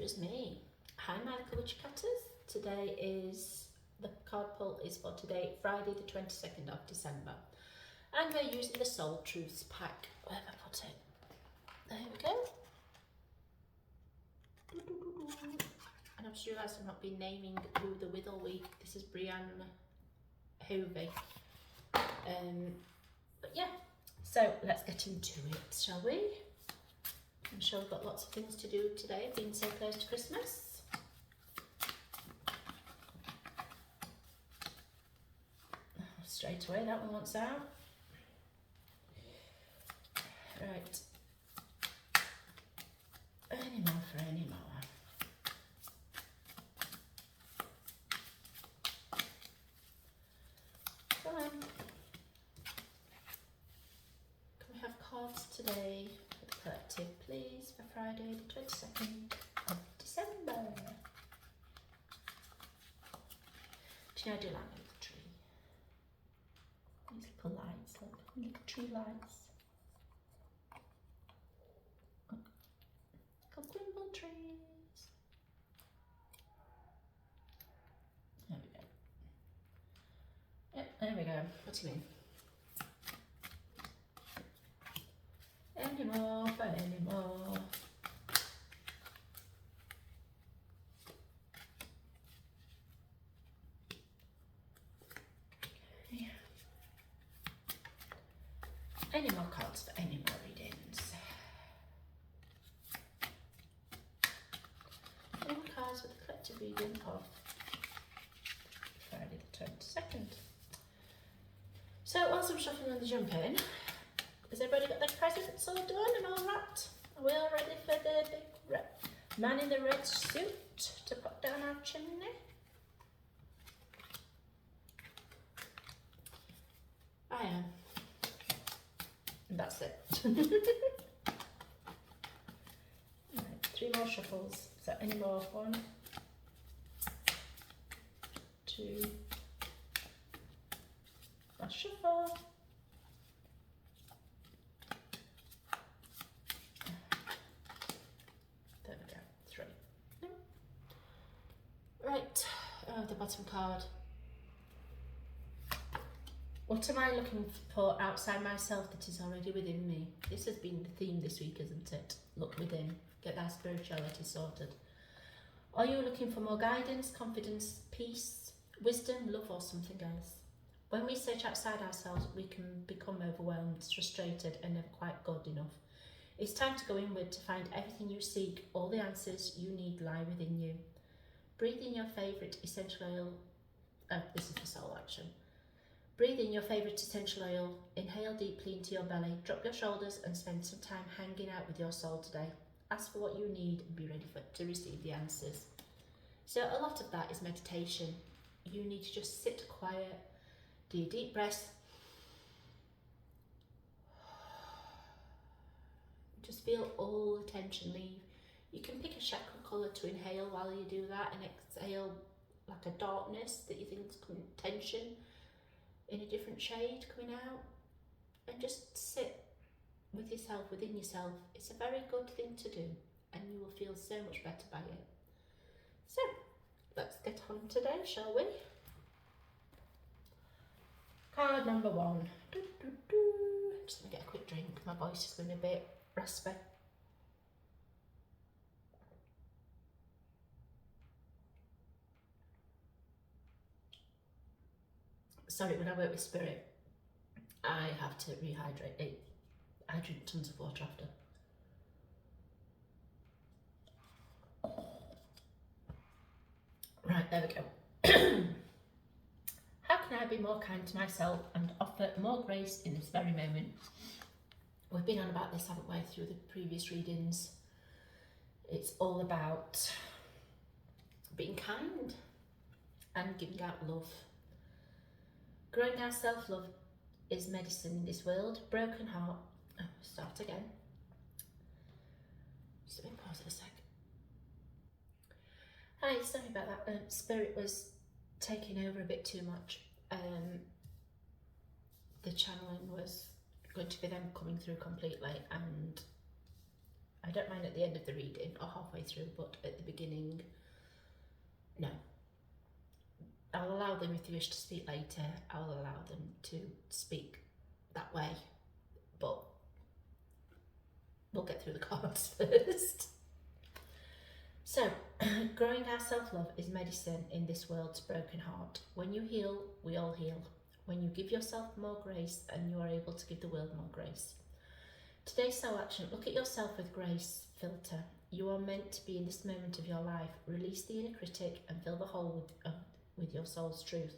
is me. Hi my little witch cutters. Today is, the card pull is for today, Friday the 22nd of December. And we're using the Soul Truths pack. Where have I put it? There we go. And I've just realised I've not been naming who the with all week. This is Brianne Hovey. But yeah, so let's get into it, shall we? I'm sure we've got lots of things to do today, being so close to Christmas. Straight away, that one wants out. Right. Any more for any more. Come on. Can we have cards today for the collective, please, for Friday the 22nd of December? Do you know I do like my little tree? These little lights, look, little tree lights. Look, Grimble trees. There we go. Yep, there we go. What do you mean? Any more for any more. Okay. Any more cards for any more readings? Any more cards for the collective reading of Friday the 22nd? So whilst I'm shuffling and jumping, has everybody got their presents all done and all wrapped? Are we all ready for the big man in the red suit to put down our chimney? I am. And that's it. Right, 3 more shuffles. So any more? 1, 2. Last shuffle. There we go. 3. Right. Oh, the bottom card. What am I looking for outside myself that is already within me? This has been the theme this week, isn't it? Look within. Get that spirituality sorted. Are you looking for more guidance, confidence, peace, wisdom, love, or something else? When we search outside ourselves, we can become overwhelmed, frustrated, and never quite good enough. It's time to go inward to find everything you seek. All the answers you need lie within you. Breathe in your favourite essential oil. Oh, this is the soul action. Breathe in your favourite essential oil. Inhale deeply into your belly. Drop your shoulders and spend some time hanging out with your soul today. Ask for what you need and be ready to receive the answers. So a lot of that is meditation. You need to just sit quiet. Do your deep breaths. Just feel all the tension leave. You can pick a chakra colour to inhale while you do that and exhale like a darkness that you think is tension in a different shade coming out. And just sit with yourself, within yourself. It's a very good thing to do and you will feel so much better by it. So, let's get on today, shall we? Card number 1. Just going to get a quick drink. My voice is going a bit raspy. Sorry, when I work with spirit, I have to rehydrate. I drink tons of water after. Right, there we go. How can I be more kind to myself and offer more grace in this very moment? We've been on about this, haven't we, through the previous readings. It's all about being kind and giving out love. Growing our self-love is medicine in this world. Broken heart. Oh, start again. Just let me pause it a sec. Hi, sorry about that. Spirit was taking over a bit too much. The channeling was going to be them coming through completely, and I don't mind at the end of the reading or halfway through, but at the beginning. No. I'll allow them, if they wish to speak later, I'll allow them to speak that way. But we'll get through the cards first. So, growing our self-love is medicine in this world's broken heart. When you heal, we all heal. When you give yourself more grace, and you are able to give the world more grace. Today's soul action, look at yourself with grace filter. You are meant to be in this moment of your life. Release the inner critic and fill the hole with your soul's truth.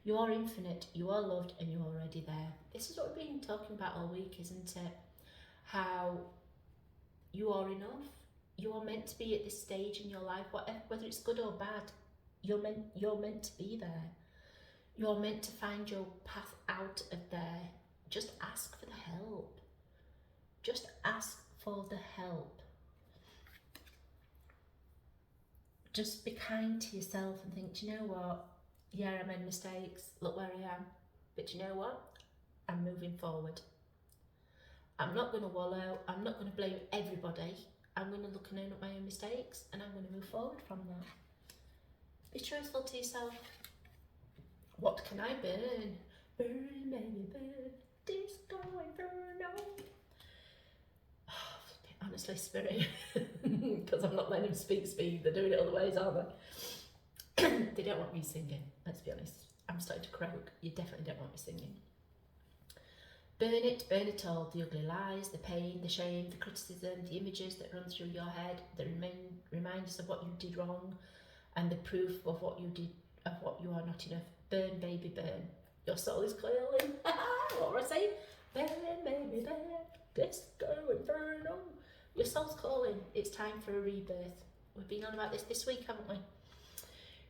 You are infinite, you are loved, and you are already there. This is what we've been talking about all week, isn't it? How you are enough. You are meant to be at this stage in your life, whether it's good or bad. You're meant to be there. You're meant to find your path out of there. Just ask for the help. Just ask for the help. Just be kind to yourself and think, do you know what? Yeah, I made mistakes. Look where I am. But do you know what? I'm moving forward. I'm not going to wallow. I'm not going to blame everybody. I'm going to look and own up my own mistakes, and I'm going to move forward from that. Be truthful to yourself. What can I burn? Burn, baby, burn. Disco inferno. Oh, honestly, Spirit, because I'm not letting them speak speed. They're doing it other ways, aren't they? They don't want me singing, let's be honest. I'm starting to croak. You definitely don't want me singing. Burn it all. The ugly lies, the pain, the shame, the criticism, the images that run through your head, the reminders of what you did wrong, and the proof of what you did, of what you are not enough. Burn, baby, burn. Your soul is calling. What was I saying? Burn, baby, burn. Disco inferno. Your soul's calling. It's time for a rebirth. We've been on about this week, haven't we?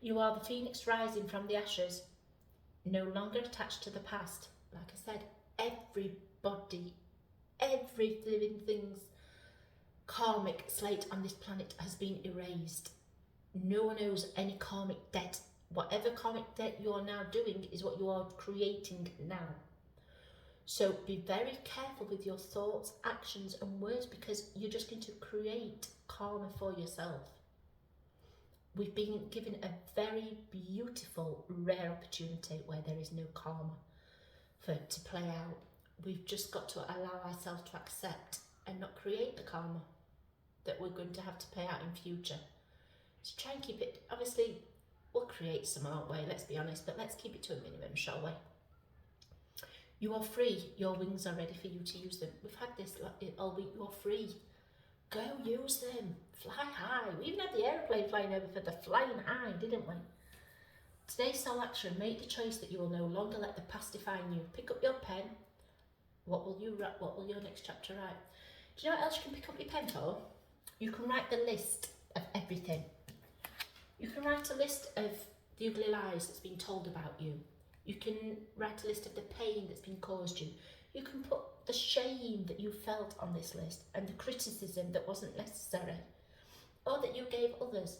You are the phoenix rising from the ashes, no longer attached to the past. Like I said, everybody, every living thing's karmic slate on this planet has been erased. No one owes any karmic debt. Whatever karmic debt you are now doing is what you are creating now. So be very careful with your thoughts, actions and words, because you're just going to create karma for yourself. We've been given a very beautiful, rare opportunity where there is no karma for it to play out. We've just got to allow ourselves to accept and not create the karma that we're going to have to pay out in future. So try and keep it, obviously we'll create some, aren't we? Let's be honest, but let's keep it to a minimum, shall we? You are free. Your wings are ready for you to use them. We've had this all week. You're free. Go use them. Fly high. We even had the aeroplane flying over for the flying high, didn't we? Today's soul action. Make the choice that you will no longer let the past define you. Pick up your pen. What will your next chapter write? Do you know what else you can pick up your pen for? You can write the list of everything. You can write a list of the ugly lies that's been told about you. You can write a list of the pain that's been caused you. You can put the shame that you felt on this list and the criticism that wasn't necessary or that you gave others.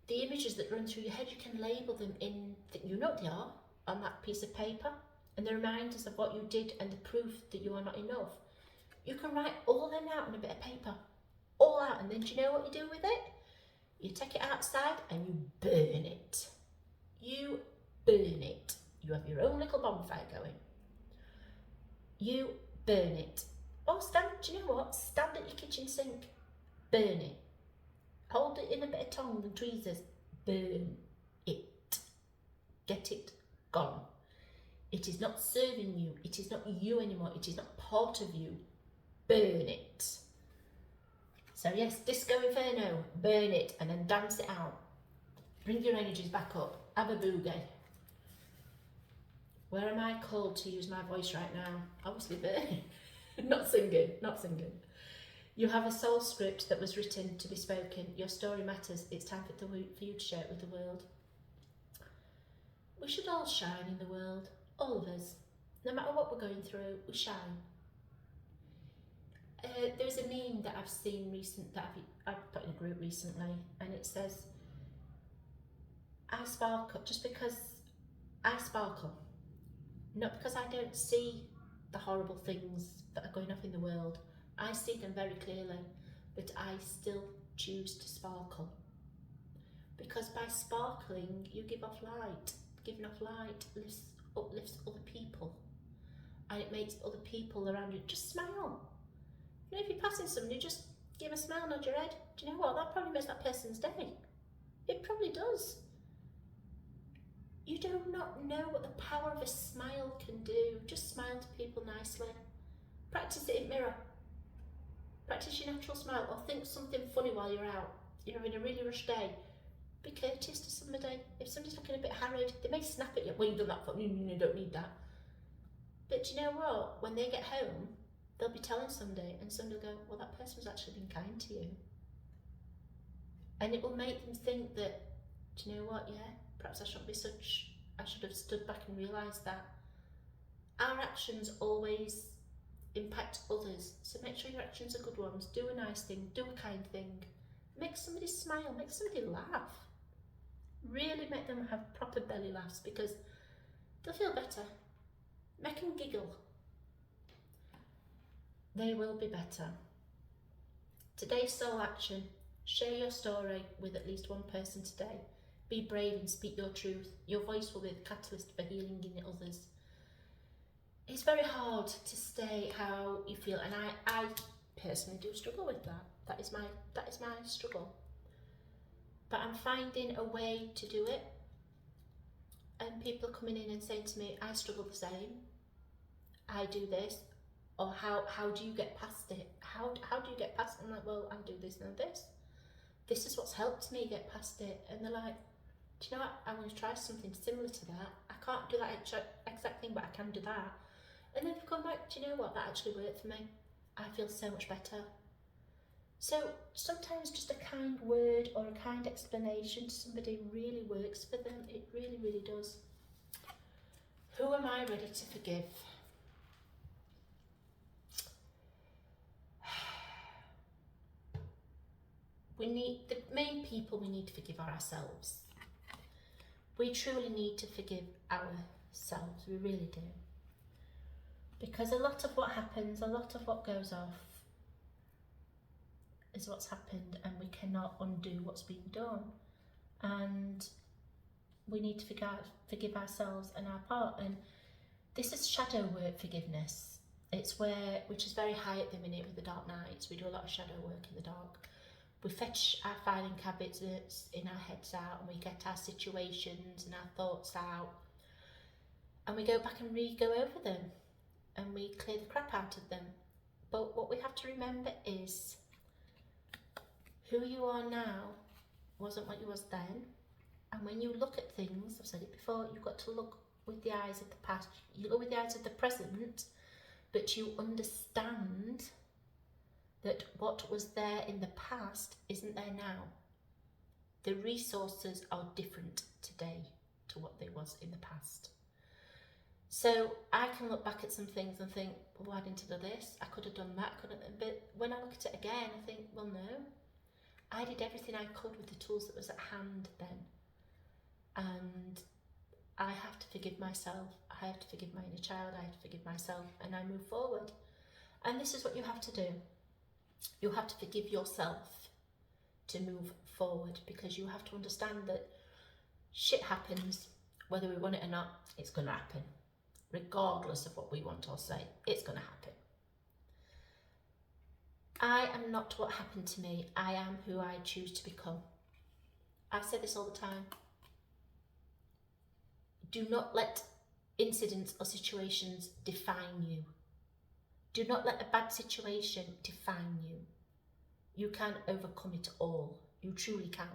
The images that run through your head, you can label them in, you know what they are, on that piece of paper, and the reminders of what you did and the proof that you are not enough. You can write all them out on a bit of paper, all out, and then do you know what you do with it? You take it outside and you burn it. You burn it. You have your own little bonfire going. You burn it. Or stand, do you know what? Stand at your kitchen sink. Burn it. Hold it in a bit of tongs and tweezers. Burn it. Get it gone. It is not serving you. It is not you anymore. It is not part of you. Burn it. So yes, Disco Inferno. Burn it and then dance it out. Bring your energies back up. Have a boogie. Where am I called to use my voice right now? Obviously burning. Not singing. You have a soul script that was written to be spoken. Your story matters. It's time for you to share it with the world. We should all shine in the world. All of us. No matter what we're going through, we shine. There's a meme that I've seen that I've put in a group recently, and it says, I sparkle just because I sparkle. Not because I don't see the horrible things that are going off in the world. I see them very clearly, but I still choose to sparkle. Because by sparkling, you give off light. Giving off light uplifts other people. And it makes other people around you just smile. You know, if you're passing somebody, just give a smile, nod your head. Do you know what? That probably makes that person's day. It probably does. You do not know what the power of a smile can do. Just smile to people nicely. Practice it in mirror. Practice your natural smile, or think something funny while you're out. You're having a really rushed day. Be courteous to somebody. If somebody's looking a bit harried, they may snap at you. Well, you've done that for me, you don't need that. But do you know what? When they get home, they'll be telling somebody, and somebody will go, well, that person was actually being kind to you. And it will make them think that, do you know what, yeah, perhaps I should have stood back and realised that. Our actions always impact others, so make sure your actions are good ones. Do a nice thing, do a kind thing. Make somebody smile, make somebody laugh. Really make them have proper belly laughs, because they'll feel better. Make them giggle. They will be better. Today's soul action. Share your story with at least one person today. Be brave and speak your truth. Your voice will be the catalyst for healing in others. It's very hard to stay how you feel, and I personally do struggle with that. That is my struggle. But I'm finding a way to do it. And people are coming in and saying to me, I struggle the same. I do this. Or how do you get past it? How do you get past it? I'm like, well, I do this and this. This is what's helped me get past it. And they're like, do you know what? I want to try something similar to that. I can't do that exact thing, but I can do that. And then they've come back, do you know what? That actually worked for me. I feel so much better. So sometimes just a kind word or a kind explanation to somebody really works for them. It really, really does. Who am I ready to forgive? The main people we need to forgive are ourselves. We truly need to forgive ourselves, we really do. Because a lot of what happens, a lot of what goes off is what's happened, and we cannot undo what's been done. And we need to forgive ourselves and our part. And this is shadow work forgiveness. It's which is very high at the minute with the dark nights. We do a lot of shadow work in the dark. We fetch our filing cabinets in our heads out, and we get our situations and our thoughts out, and we go back and go over them, and we clear the crap out of them. But what we have to remember is who you are now wasn't what you was then. And when you look at things, I've said it before, you've got to look with the eyes of the past. You look with the eyes of the present, but you understand that what was there in the past isn't there now. The resources are different today to what they was in the past. So I can look back at some things and think, well, why didn't I do this? I could have done that, but when I look at it again, I think, well, no. I did everything I could with the tools that was at hand then. And I have to forgive myself. I have to forgive my inner child. I have to forgive myself, and I move forward. And this is what you have to do. You have to forgive yourself to move forward, because you have to understand that shit happens, whether we want it or not, it's going to happen. Regardless of what we want or say, it's going to happen. I am not what happened to me. I am who I choose to become. I say this all the time. Do not let incidents or situations define you. Do not let a bad situation define you. You can overcome it all. You truly can.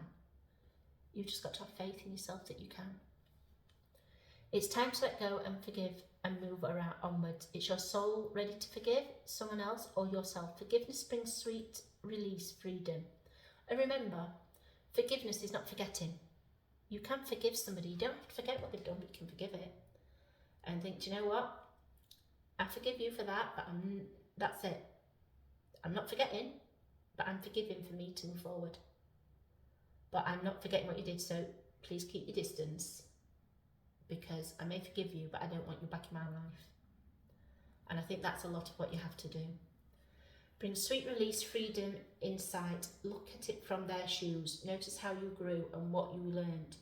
You've just got to have faith in yourself that you can. It's time to let go and forgive and move around onwards. It's your soul ready to forgive someone else or yourself. Forgiveness brings sweet release, freedom. And remember, forgiveness is not forgetting. You can forgive somebody. You don't have to forget what they've done, but you can forgive it. And think, do you know what? I forgive you for that, but that's it. I'm not forgetting, but I'm forgiving for me to move forward. But I'm not forgetting what you did, so please keep your distance, because I may forgive you, but I don't want you back in my life. And I think that's a lot of what you have to do. Bring sweet release, freedom, insight. Look at it from their shoes. Notice how you grew and what you learned.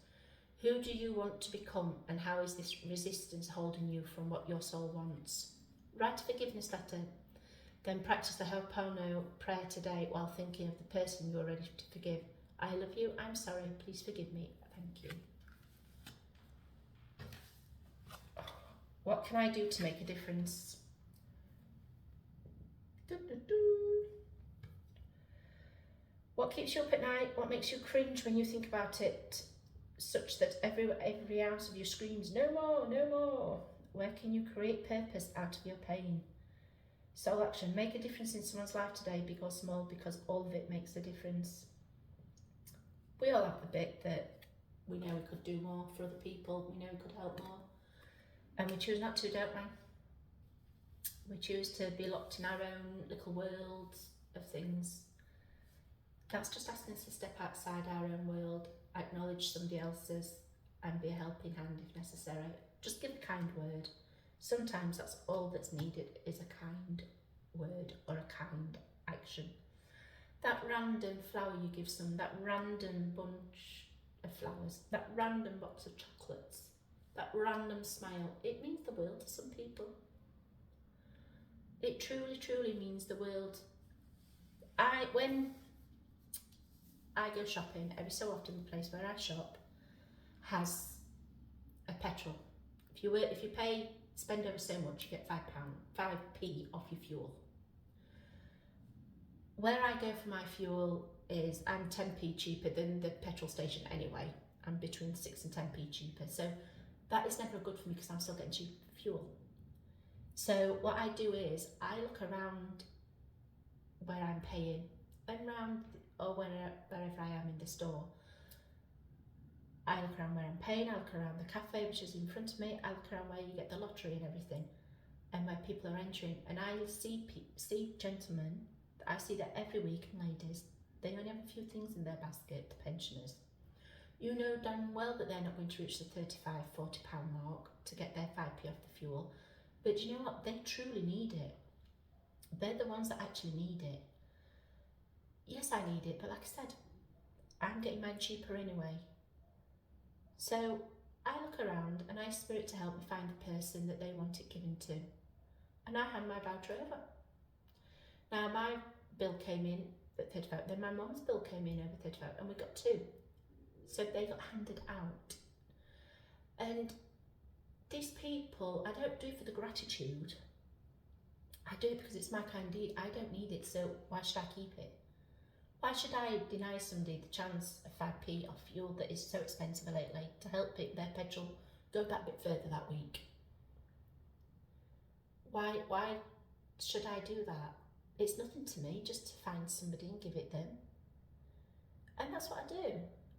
Who do you want to become, and how is this resistance holding you from what your soul wants? Write a forgiveness letter. Then practice the Ho'oponopono prayer today while thinking of the person you are ready to forgive. I love you, I'm sorry, please forgive me, thank you. What can I do to make a difference? What keeps you up at night? What makes you cringe when you think about it, such that every ounce of you screams, no more, no more? Where can you create purpose out of your pain? Soul action. Make a difference in someone's life today, big or small, because all of it makes a difference. We all have the bit that we know we could do more for other people, we know we could help more, and we choose not to, don't we? We choose to be locked in our own little world of things. That's just asking us to step outside our own world, acknowledge somebody else's, and be a helping hand if necessary. Just give a kind word. Sometimes that's all that's needed, is a kind word or a kind action. That random flower you give someone, that random bunch of flowers, that random box of chocolates, that random smile, it means the world to some people. It truly, truly means the world. When I go shopping, every so often the place where I shop has a petrol. If you spend over so much, you get £5p off your fuel. Where I go for my fuel is, I'm 10p cheaper than the petrol station anyway. I'm between 6 and 10p cheaper. So that is never good for me because I'm still getting cheap fuel. So what I do is I look around where I'm paying, or wherever I am in the store. I look around where I'm paying, I look around the cafe which is in front of me, I look around where you get the lottery and everything, and where people are entering, and I see gentlemen, I see that every week, and ladies, they only have a few things in their basket, the pensioners. You know damn well that they're not going to reach the £35–40 mark to get their 5p off the fuel, but you know what, they truly need it. They're the ones that actually need it. Yes, I need it, but like I said, I'm getting mine cheaper anyway. So I look around and I ask Spirit to help me find the person that they want it given to. And I hand my voucher over. Now my bill came in at £35, then my mum's bill came in over £35, and we got two. So they got handed out. And these people, I don't do it for the gratitude. I do it because it's my kind deed. I don't need it, so why should I keep it? Why should I deny somebody the chance of 5p off fuel that is so expensive lately to help their petrol go that bit further that week? Why should I do that? It's nothing to me just to find somebody and give it them. And that's what I do.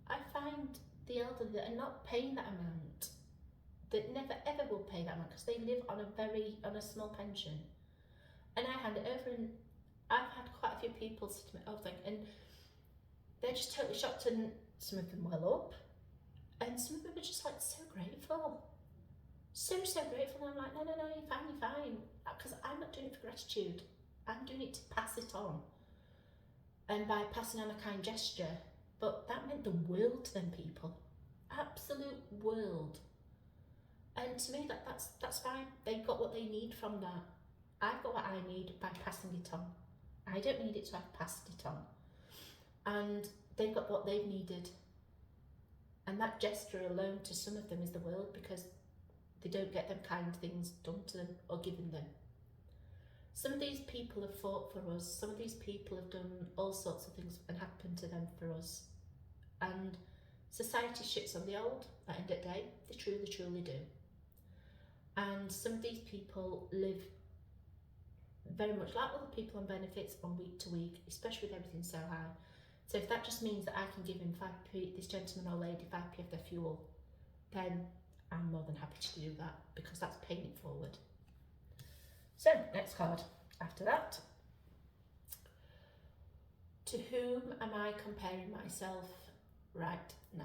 I find the elderly that are not paying that amount, that never ever will pay that amount because they live on a small pension. And I hand it over, and I've had quite a few people say to me, oh, and they're just totally shocked, and some of them well up, and some of them are just like so grateful. So grateful. And I'm like, no, you're fine. Because I'm not doing it for gratitude. I'm doing it to pass it on. And by passing on a kind gesture, but that meant the world to them people. Absolute world. And to me, that's fine. They got what they need from that. I've got what I need by passing it on. I don't need it, so I've passed it on. And they've got what they've needed. And that gesture alone to some of them is the world, because they don't get them kind things done to them or given them. Some of these people have fought for us. Some of these people have done all sorts of things and happened to them for us. And society shits on the old at the end of the day. They truly, truly do. And some of these people live very much like other people on benefits on week to week, especially with everything so high. So if that just means that I can give him 5p, this gentleman or lady, 5p of their fuel, then I'm more than happy to do that, because that's paying it forward. So, next card after that. To whom am I comparing myself right now?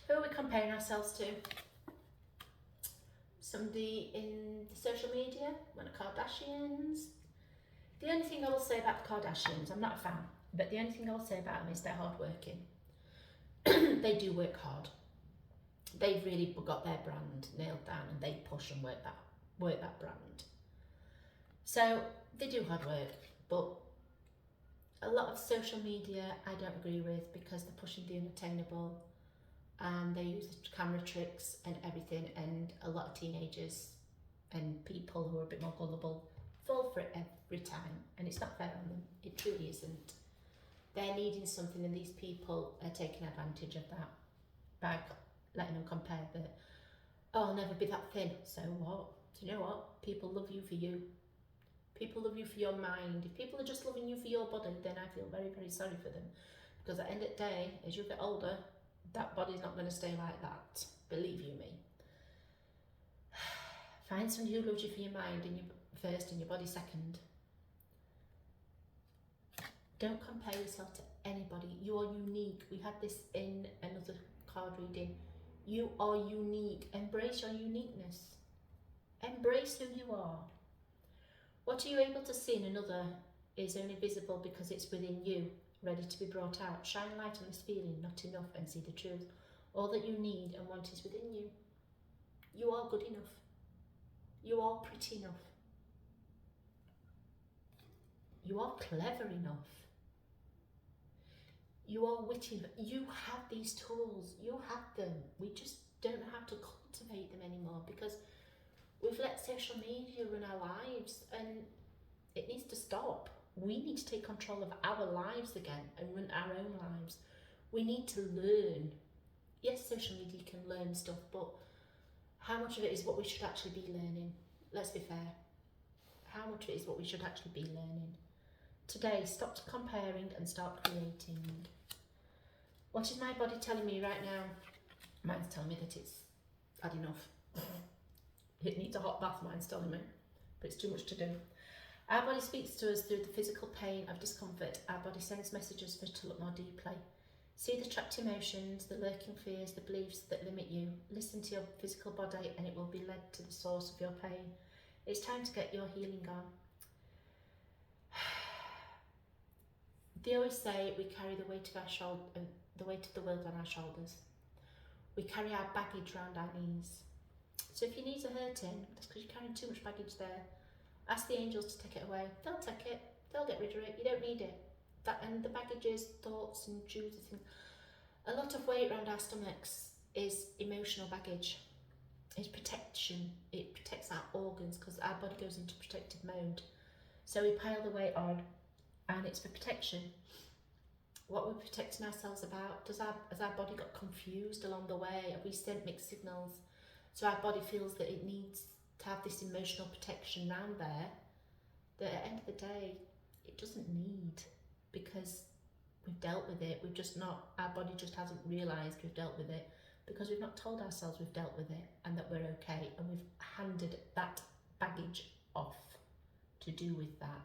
Who are we comparing ourselves to? somebody in the social media, one of Kardashians. The only thing I will say about the Kardashians, I'm not a fan, but the only thing I will say about them is they're hardworking. They do work hard. They've really got their brand nailed down and they push and work that brand. So they do hard work, but a lot of social media I don't agree with because they're pushing the unattainable and they use the camera tricks and everything, and a lot of teenagers and people who are a bit more gullible fall for it every time, and it's not fair on them. It truly isn't. They're needing something and these people are taking advantage of that by letting them compare that, oh, I'll never be that thin. So what? Do you know what? People love you for you. People love you for your mind. If people are just loving you for your body, then I feel very, very sorry for them. Because at the end of the day, as you get older, that body's not going to stay like that. Believe you me. Find somebody who loves you for your mind and you first and your body second. Don't compare yourself to anybody. You are unique. We had this in another card reading. You are unique. Embrace your uniqueness. Embrace who you are. What are you able to see in another is only visible because it's within you, ready to be brought out. Shine light on this feeling, not enough, and see the truth. All that you need and want is within you. You are good enough. You are pretty enough. You are clever enough. You are witty enough. You have these tools. You have them. We just don't have to cultivate them anymore because we've let social media run our lives and it needs to stop. We need to take control of our lives again and run our own lives. We need to learn. Yes, social media can learn stuff, but how much of it is what we should actually be learning? Let's be fair. How much of it is what we should actually be learning? Today, stop comparing and start creating. What is my body telling me right now? Mine's telling me that it's had enough. It needs a hot bath, mine's telling me, but it's too much to do. Our body speaks to us through the physical pain of discomfort. Our body sends messages for us to look more deeply. See the trapped emotions, the lurking fears, the beliefs that limit you. Listen to your physical body and it will be led to the source of your pain. It's time to get your healing on. They always say we carry the weight of our shoulder, the weight of the world on our shoulders. We carry our baggage around our knees. So if your knees are hurting, that's because you're carrying too much baggage there. Ask the angels to take it away. They'll take it. They'll get rid of it. You don't need it. That and the baggages, thoughts and chooses things. A lot of weight around our stomachs is emotional baggage. It's protection. It protects our organs because our body goes into protective mode. So we pile the weight on and it's for protection. What we're protecting ourselves about, has our body got confused along the way? Have we sent mixed signals? So our body feels that it needs to have this emotional protection around there that at the end of the day, it doesn't need because we've dealt with it. We've just not, our body just hasn't realised we've dealt with it because we've not told ourselves we've dealt with it and that we're okay, and we've handed that baggage off to do with that.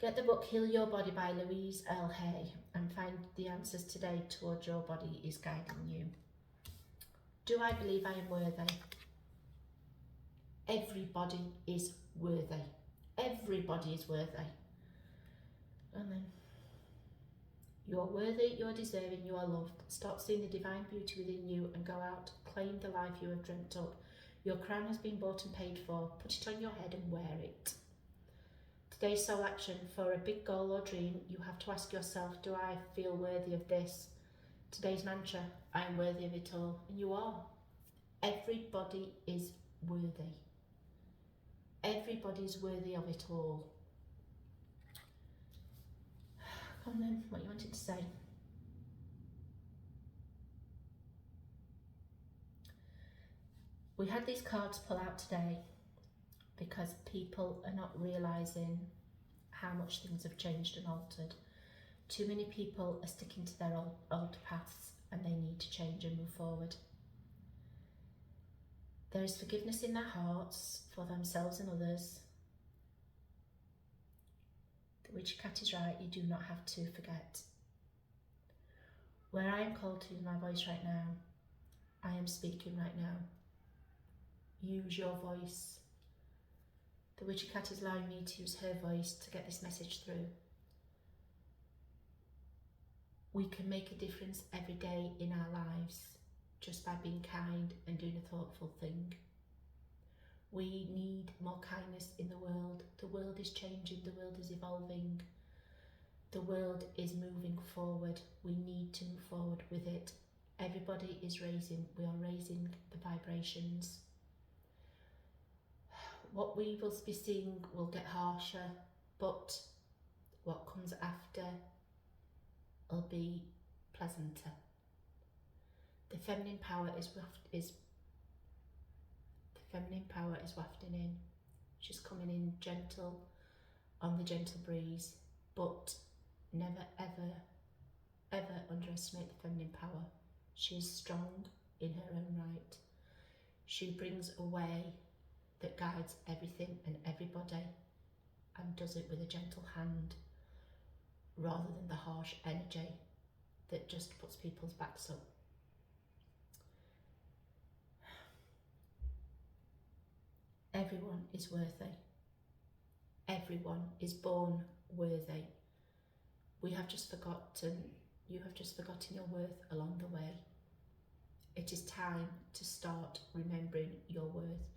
Get the book Heal Your Body by Louise L. Hay and find the answers today towards your body is guiding you. Do I believe I am worthy? Everybody is worthy. Everybody is worthy. And then, you are worthy, you are deserving, you are loved. Start seeing the divine beauty within you and go out, claim the life you have dreamt up. Your crown has been bought and paid for. Put it on your head and wear it. Today's soul action: for a big goal or dream, you have to ask yourself, do I feel worthy of this? Today's mantra: I am worthy of it all. And you are. Everybody is worthy. Everybody is worthy of it all. Come on then, what you wanted to say. We had these cards pull out today because people are not realising how much things have changed and altered. Too many people are sticking to their old paths and they need to change and move forward. There is forgiveness in their hearts for themselves and others. The witch cat is right, you do not have to forget. Where I am called to use my voice right now, I am speaking right now. use your voice. The Witchy Cat is allowing me to use her voice to get this message through. We can make a difference every day in our lives just by being kind and doing a thoughtful thing. We need more kindness in the world. The world is changing, the world is evolving, the world is moving forward. We need to move forward with it. Everybody is raising, we are raising the vibrations. What we will be seeing will get harsher, but what comes after will be pleasanter. The feminine power is wafting in. She's coming in gentle, on the gentle breeze, but never ever ever underestimate the feminine power. She is strong in her own right. She brings a way that guides everything and everybody, and does it with a gentle hand rather than the harsh energy that just puts people's backs up. Everyone is worthy. Everyone is born worthy. We have just forgotten, you have just forgotten your worth along the way. It is time to start remembering your worth.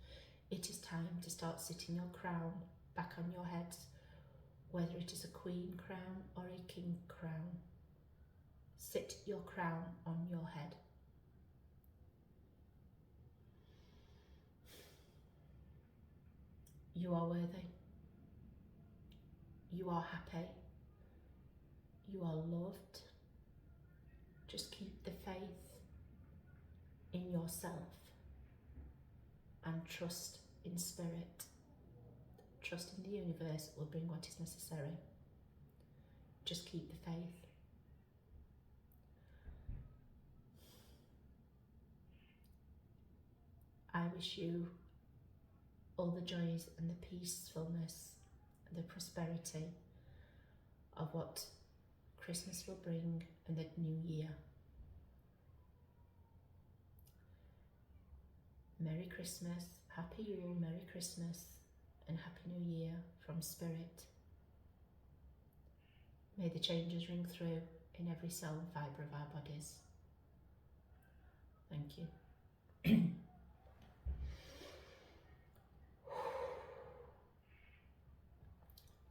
It is time to start sitting your crown back on your heads, whether it is a queen crown or a king crown. Sit your crown on your head. You are worthy. You are happy. You are loved. Just keep the faith in yourself and trust in spirit. Trust in the universe will bring what is necessary. Just keep the faith. I wish you all the joys and the peacefulness and the prosperity of what Christmas will bring and the new year. Merry Christmas, Happy Yule, Merry Christmas and Happy New Year from Spirit. May the changes ring through in every cell and fibre of our bodies. Thank you.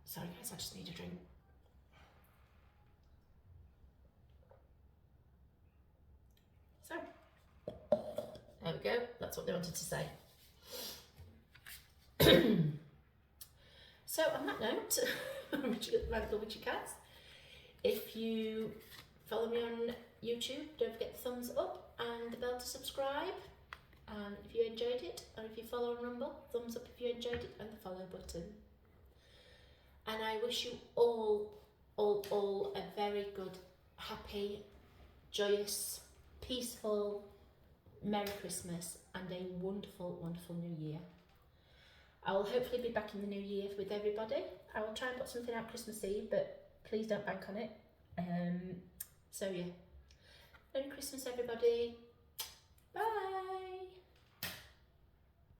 Sorry guys, I just need a drink. So, there we go, that's what they wanted to say. So on that note, my little witchy cats, if you follow me on YouTube, don't forget the thumbs up and the bell to subscribe. And if you enjoyed it, or if you follow on Rumble, thumbs up if you enjoyed it and the follow button. And I wish you all a very good, happy, joyous, peaceful, Merry Christmas and a wonderful, wonderful New Year. I will hopefully be back in the new year with everybody. I will try and put something out Christmas Eve, but please don't bank on it. So yeah, Merry Christmas everybody. Bye.